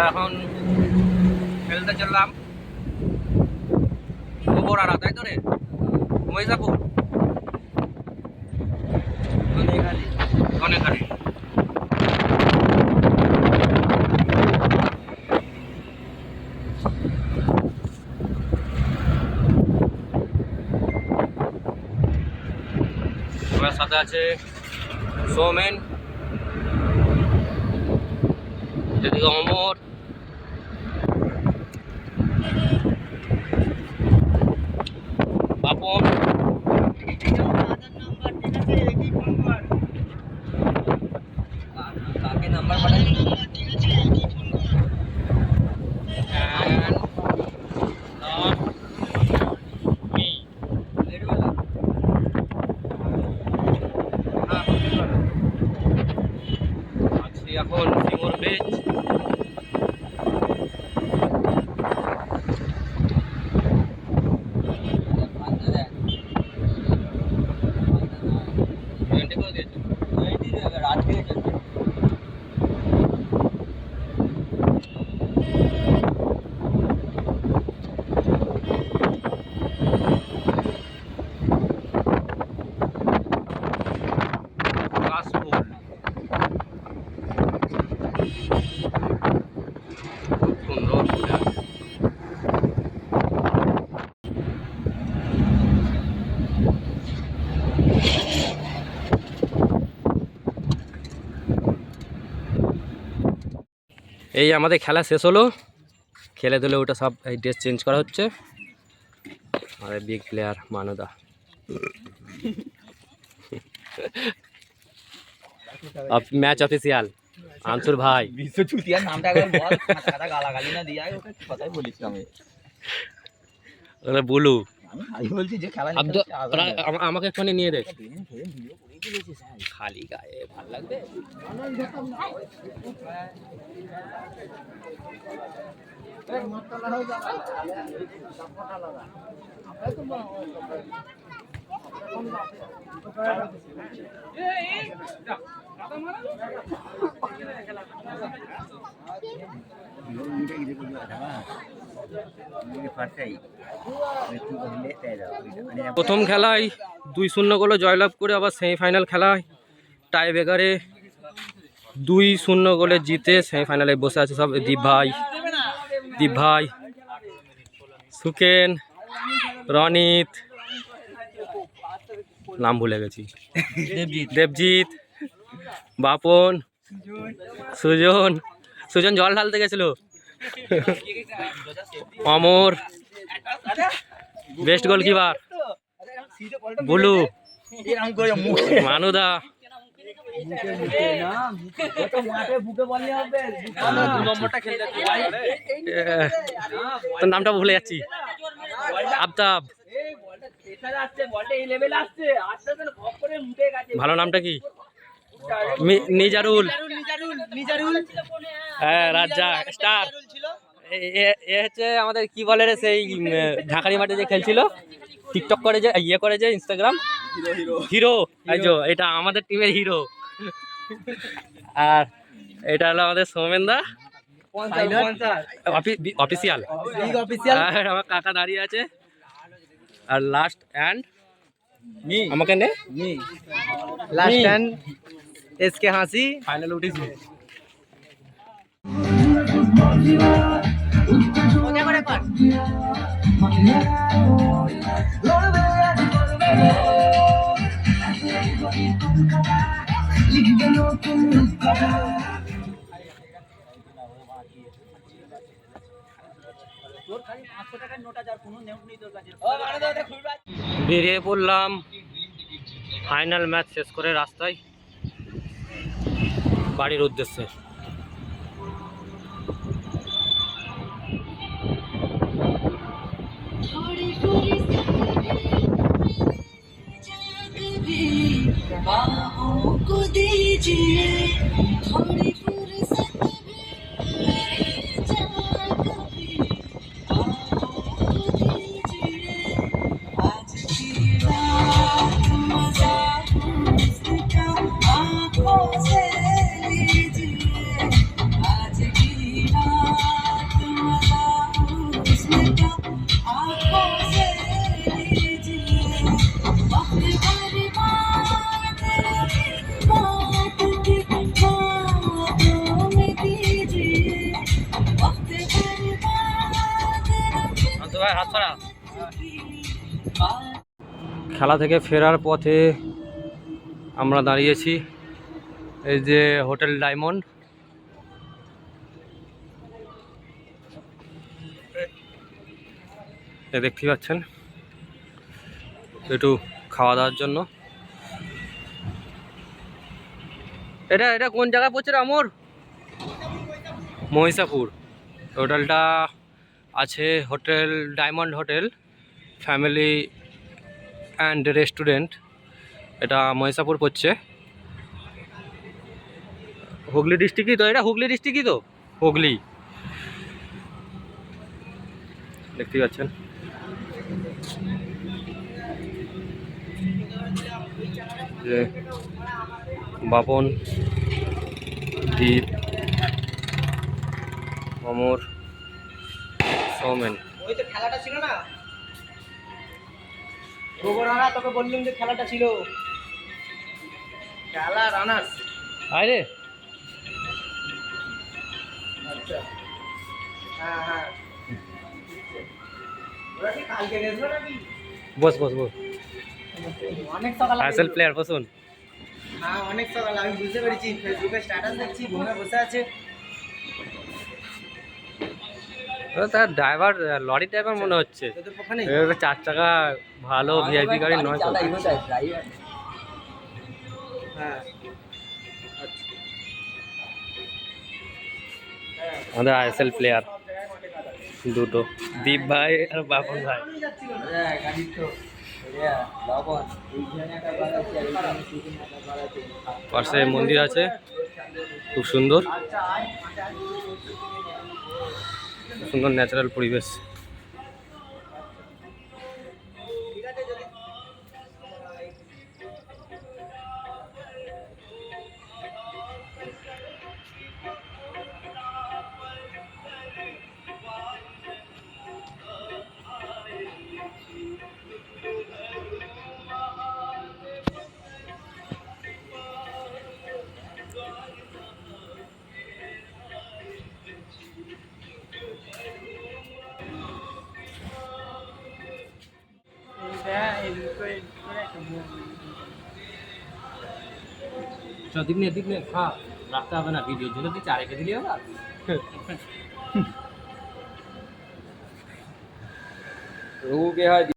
আমরা এখন খেলতে চললাম গোবরাড়া, তাই তো রে? মহিষাপুর অনেকখানি আমার সাথে আছে সৌমেন, এদিকে অমর, বাপন, কাকে নাম্বার পাঠাই এখন সিঙ্গুর ব্রিজ। এই আমাদের খেলা শেষ হলো, খেলে দিলে ওটা সব এই ড্রেস চেঞ্জ করা হচ্ছে। আর বিগ প্লেয়ার মানদা ম্যাচ অফিসিয়াল আনসুর ভাই বলু আমাকে ফোনে নিয়ে দেখ খালি গায়ে ভাল লাগবে। প্রথম খেলায় 2-0 গোলে জয়লাভ করে আবার সেমিফাইনাল খেলায় টাই ব্রেকারে 2-0 গোলে জিতে সেমিফাইনালে বসে আছে সব। দীপ ভাই, সুকেন, রনিত, নাম ভুলে গেছি, দেবজিৎ, বাপন, সুজন জল ঢালতে গেছিল, অমর, বেস্ট গোলকিপার বুলু, মানুদা, তোর নামটা ভুলে যাচ্ছি, আফতাব, ভালো নামটা কি? নিজারুল, হ্যাঁ রাজা স্টার। এ হচ্ছে আমাদের কি বলে রে, সেই ঢাকারি মাঠে যে খেলছিল, টিকটক করে যে ইয়ে করে যে ইনস্টাগ্রাম, হিরো। এটা আমাদের টিমের হিরো। আর এটা হলো আমাদের সৌমেনদা অফিসিয়াল। আমার কাকা দাঁড়িয়ে আছে। আর লাস্ট অ্যান্ড আমাকে নে লাস্ট অ্যান্ড এসকে হাসি ফাইনাল উঠেছে। বেরিয়ে পড়লাম ফাইনাল ম্যাচ শেষ করে রাস্তায় বাড়ির উদ্দেশ্যে। খেলা থেকে ফেরার পথে আমরা দাঁড়িয়েছি এই যে হোটেল ডায়মন্ড। দেখতে পাচ্ছেন একটু খাওয়া দাওয়ার জন্য। এটা এটা কোন জায়গায় পড়ছে রে আমর? মহিষাপুর। হোটেলটা আছে hotel diamond hotel family and restaurant. এটা মহিষাপুর পড়ছে, হুগলি ডিস্ট্রিক্টই তো। এটা হুগলি ডিস্ট্রিক্টই তো, হুগলি। দেখতে পাচ্ছেন যে বাপন, দীপ, অমর, সৌমেন। ওই তো খেলাটা ছিল না, গোবরানা তোকে বললাম যে খেলাটা ছিল, খেলা রানার্স। আরে আচ্ছা, হ্যাঁ হ্যাঁ, ওরা কি কালকে গেছিল নাকি? বস বস বস, অনেক সকাল আইএসএল প্লেয়ার বসুন। হ্যাঁ অনেক সকাল, আমি বুঝতে পেরেছি, ফেসবুকে স্ট্যাটাস দেখছি ঘুমে বসে আছে। তার ড্রাইভার লরি ড্রাইভার মনে হচ্ছে, তোদের পক্ষে এটা 4 চাকা ভালো ভিআইপি গাড়ি নয় তো। হ্যাঁ আমাদের আইএসএল প্লেয়ার দুটো, দীপ ভাই আর বাপন ভাই। পাশে মন্দির আছে, খুব সুন্দর সুন্দর ন্যাচারাল পরিবেশ। দীপ নে খা, রাখতে হবে না ভিডিওর জন্য, তুই 4 রেখে দিলি হবে।